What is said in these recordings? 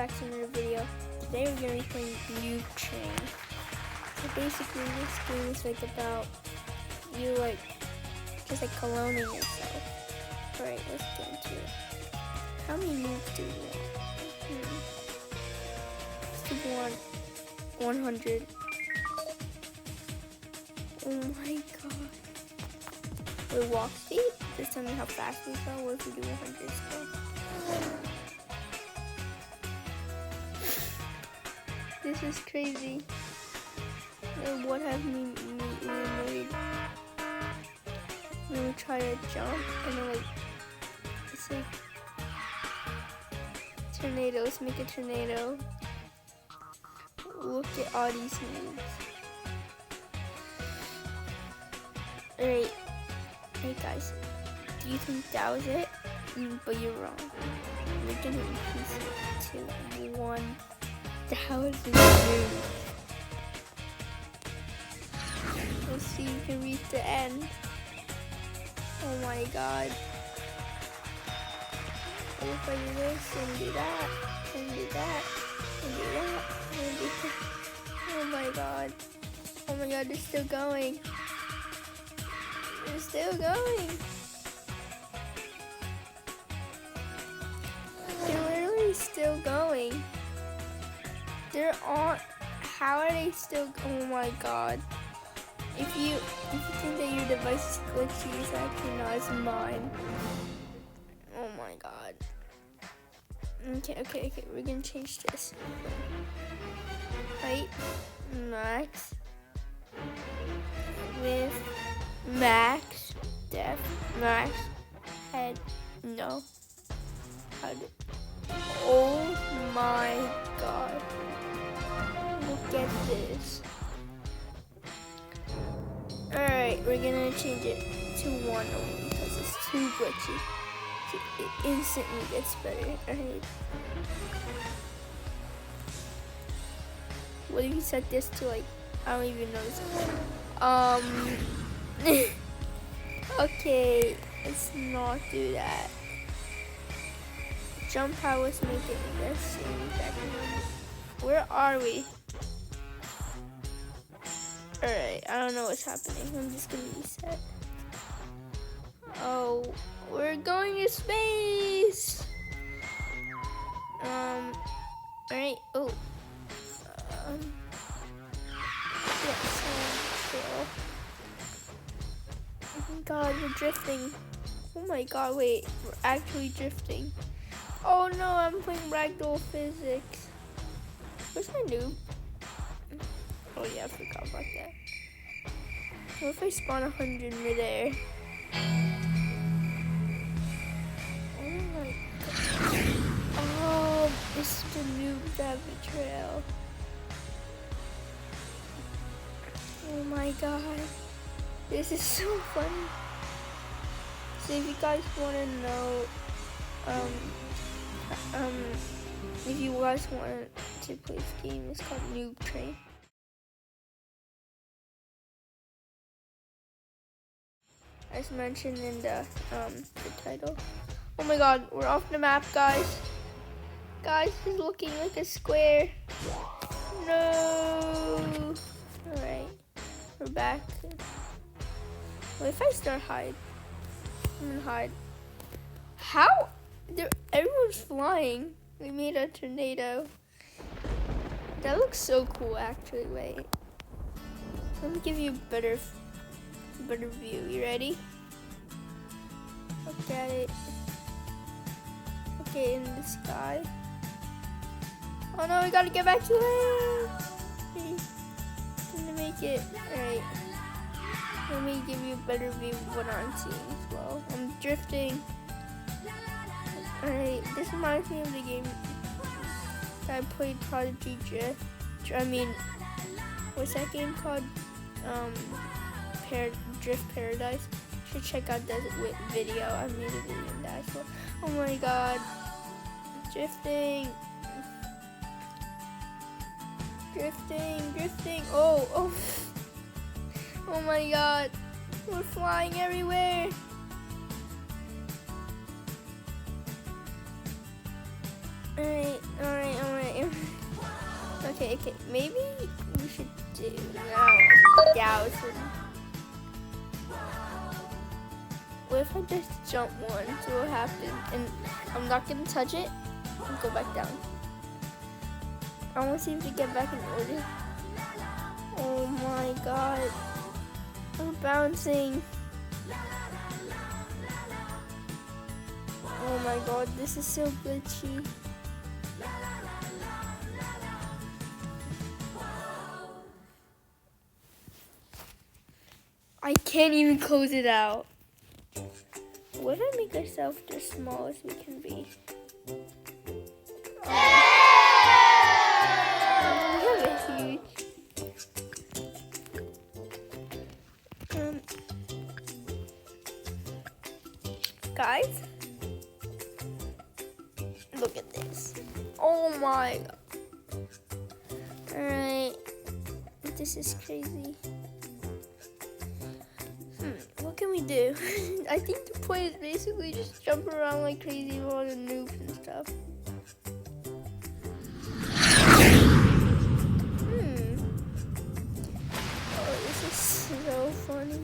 back to another video. Today we're gonna be playing Noob Train. So basically this game is like about you just cloning yourself. Alright, let's get into it. How many noobs do we want? Let's do 100. Oh my god. Wait, walk speed? Just tell me how fast we go. What if we do 100 still? This is crazy. What have we made? Let me try to jump and then it's like tornado. Let's make a tornado. Look at all these moves. Alright. Hey guys, do you think that was it? But you're wrong. We're gonna increase it to 1,000 moves. We'll see if you can reach the end. Oh my god. What if I do this and do that and do that and do that and do that? Oh my god. Oh my god, they're still going. They're still going. They're literally still going. They're on. How are they still? Oh my god. If you think that your device is glitchy, it's actually not. It's mine. Oh my god. Okay. We're gonna change this. Height max with max depth max head no. Oh my god. Look at this. Alright, we're gonna change it to 1 only because it's too glitchy. So it instantly gets better. Alright. What if you set this to I don't even know this. Okay, let's not do that. Jump power, let's make it this. Where are we? Alright, I don't know what's happening. I'm just gonna reset. Oh, we're going to space! Alright, oh. Yes, chill. Oh my god, we're drifting. Oh my god, wait, we're actually drifting. Oh no, I'm playing ragdoll physics. Where's my noob? Oh yeah, I forgot about that. What if I spawn 100 midair? Oh my god. Oh, this is the noob that betrayal. Oh my god. This is so funny. So if you guys want to know, if you guys want to play this game, it's called Noob Train. As mentioned in the title. Oh my god, we're off the map, guys. Guys, it's looking like a square. No. Alright, we're back. What if I start hide? I'm gonna hide. How? Everyone's flying. We made a tornado. That looks so cool, actually. Wait. Let me give you a better view. You ready? Look at it. Okay, in the sky. Oh no, we gotta get back to land. I'm gonna make it. Alright. Let me give you a better view of what I'm seeing as well. I'm drifting. Alright, this reminds me of the game that I played, Prodigy Drift. What's that game called? Drift Paradise. You should check out that video. I made a video on that as well. Oh my god. Drifting. Oh. Oh my god. We're flying everywhere. Alright. Okay, maybe we should do now 1,000. What if I just jump once? What will happen? And I'm not gonna touch it and go back down. I want to see if we get back in order. Oh my god. We're bouncing. Oh my god, this is so glitchy. I can't even close it out. What if I make ourselves as small as we can be? We have a huge. Guys, look at this. Oh my god. Alright. This is crazy. What can we do? I think the point is basically just jump around like crazy with all the noobs and stuff. Oh, this is so funny.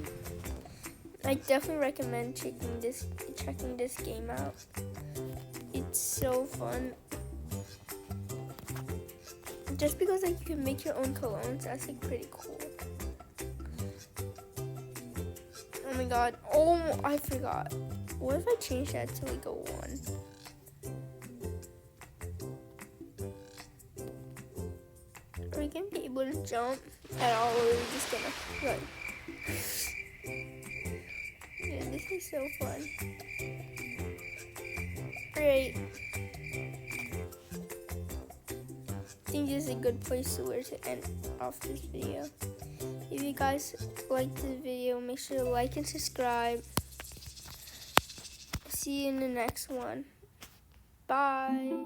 I definitely recommend checking this game out. It's so fun. Just because like you can make your own colognes, that's like pretty cool. Oh my god. Oh, I forgot. What if I change that to like a 1? Are we gonna be able to jump at all, or are we just gonna run? Yeah, this is so fun. Alright. I think this is a good place to end off this video. If you guys liked the video, make sure to like and subscribe. See you in the next one. Bye.